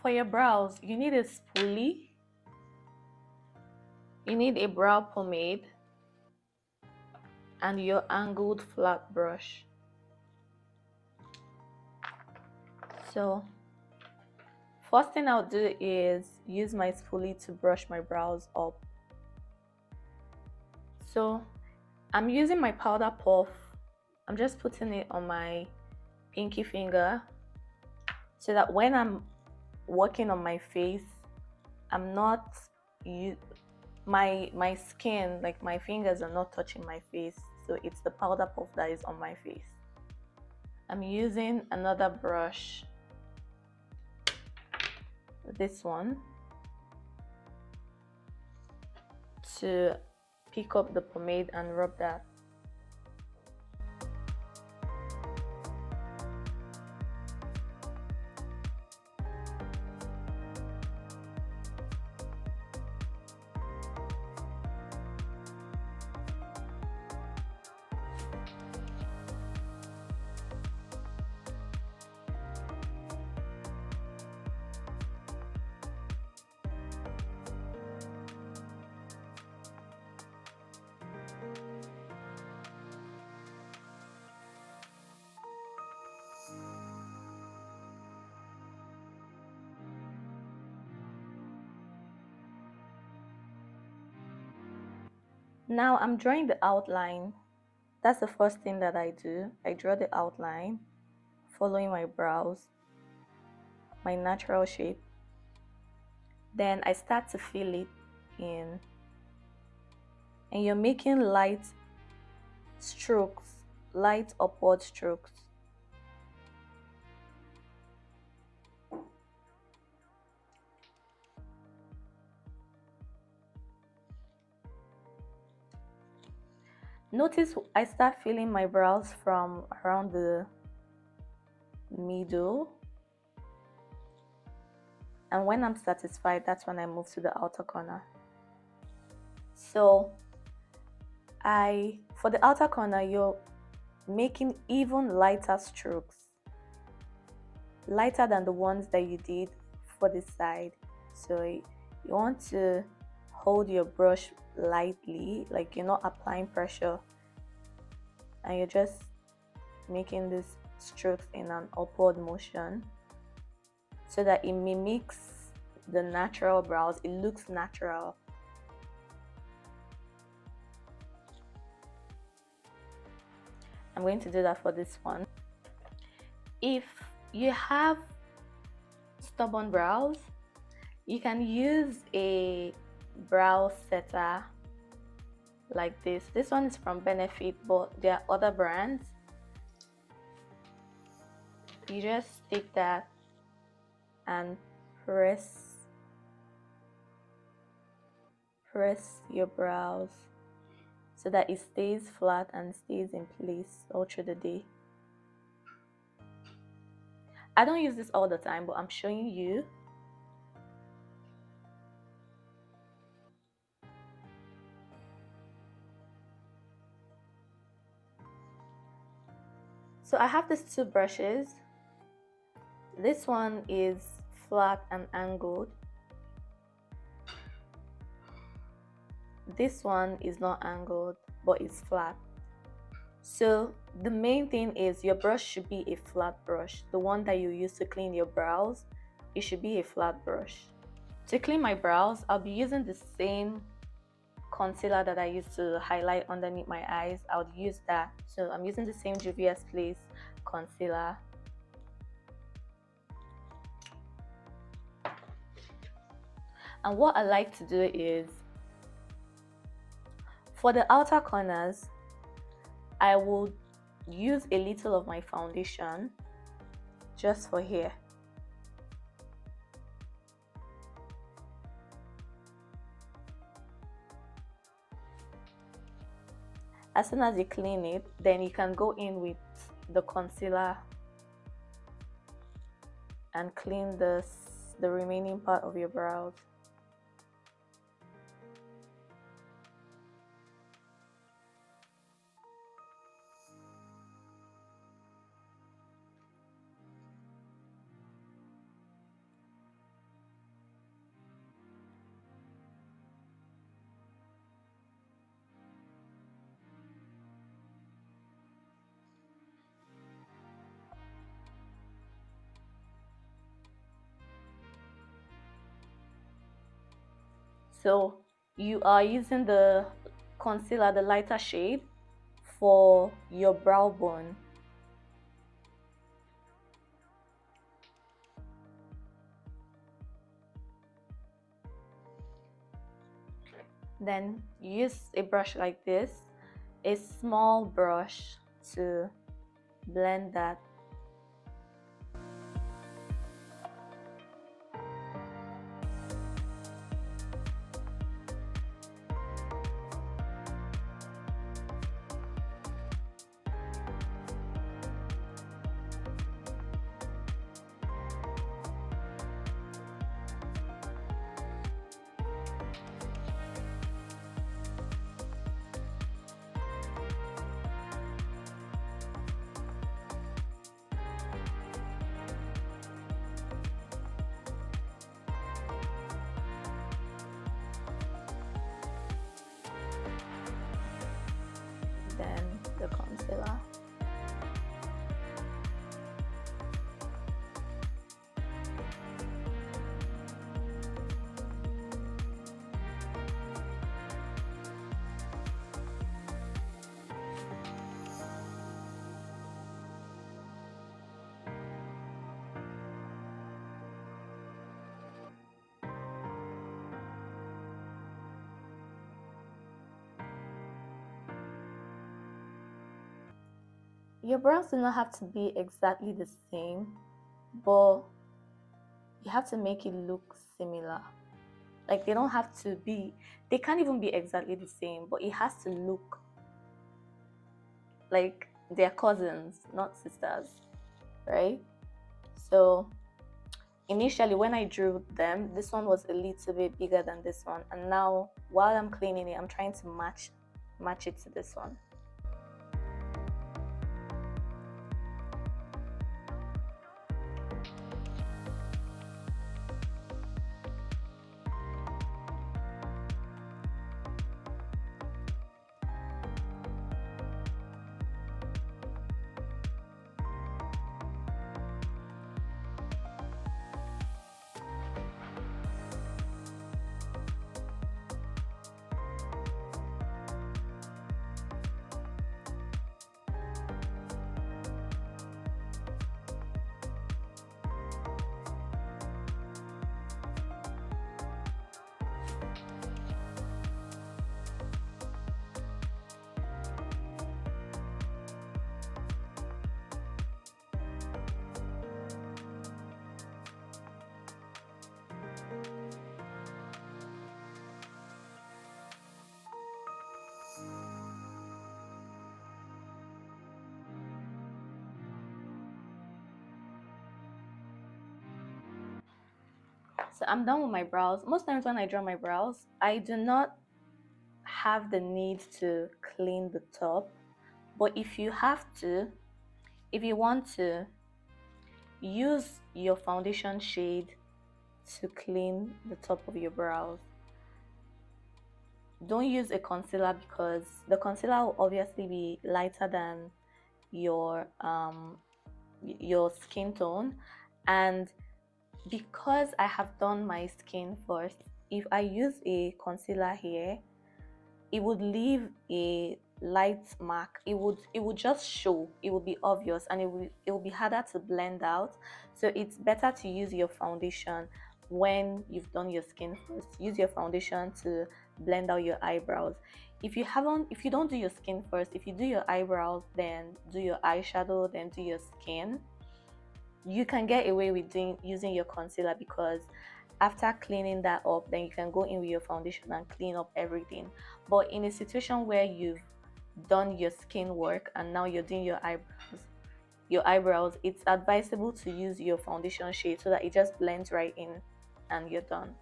For your brows, you need a spoolie, you need a brow pomade, and your angled flat brush. So first thing I'll do is use my spoolie to brush my brows up. So I'm using my powder puff. I'm just putting it on my pinky finger so that when I'm working on my face, I'm not my skin, like my fingers are not touching my face. So it's the powder puff that is on my face. I'm using another brush, this one, to pick up the pomade and rub that. Now I'm drawing the outline. That's the first thing that I do. I draw the outline, following my brows, my natural shape. Then I start to fill it in. And you're making light strokes, light upward strokes. Notice I start filling my brows from around the middle, and when I'm satisfied, that's when I move to the outer corner. So for the outer corner, you're making even lighter strokes, lighter than the ones that you did for the side. So you want to hold your brush lightly, like you're not applying pressure, and you're just making these strokes in an upward motion so that it mimics the natural brows. It looks natural. I'm going to do that for this one. If you have stubborn brows, you can use a brow setter like this. This one is from Benefit, but there are other brands. You just take that and press your brows so that it stays flat and stays in place all through the day. I don't use this all the time, but I'm showing you. So I have these two brushes. This one is flat and angled. This one is not angled, but it's flat. So the main thing is your brush should be a flat brush. The one that you use to clean your brows, it should be a flat brush. To clean my brows, I'll be using the same concealer that I used to highlight underneath my eyes. I would use that. So I'm using the same Juvia's Place concealer. And what I like to do is, for the outer corners, I will use a little of my foundation just for here. As soon as you clean it, then you can go in with the concealer and clean the remaining part of your brows. So you are using the concealer, the lighter shade, for your brow bone. Then use a brush like this, a small brush, to blend that. Then the concealer. Your brows do not have to be exactly the same, but you have to make it look similar. Like they don't have to be, they can't even be exactly the same, but it has to look like they're cousins, not sisters, right? So initially when I drew them, this one was a little bit bigger than this one, and now while I'm cleaning it, I'm trying to match it to this one. So I'm done with my brows. Most times when I draw my brows, I do not have the need to clean the top. But if you have to, if you want to, use your foundation shade to clean the top of your brows. Don't use a concealer because the concealer will obviously be lighter than your skin tone, and because I have done my skin first, if I use a concealer here, it would leave a light mark. It would just show, it would be obvious, and it will be harder to blend out. So it's better to use your foundation when you've done your skin first. Use your foundation to blend out your eyebrows. If you don't do your skin first, if you do your eyebrows, then do your eyeshadow, then do your skin, you can get away with using your concealer, because after cleaning that up, then you can go in with your foundation and clean up everything. But in a situation where you've done your skin work and now you're doing your eyebrows, it's advisable to use your foundation shade so that it just blends right in and you're done.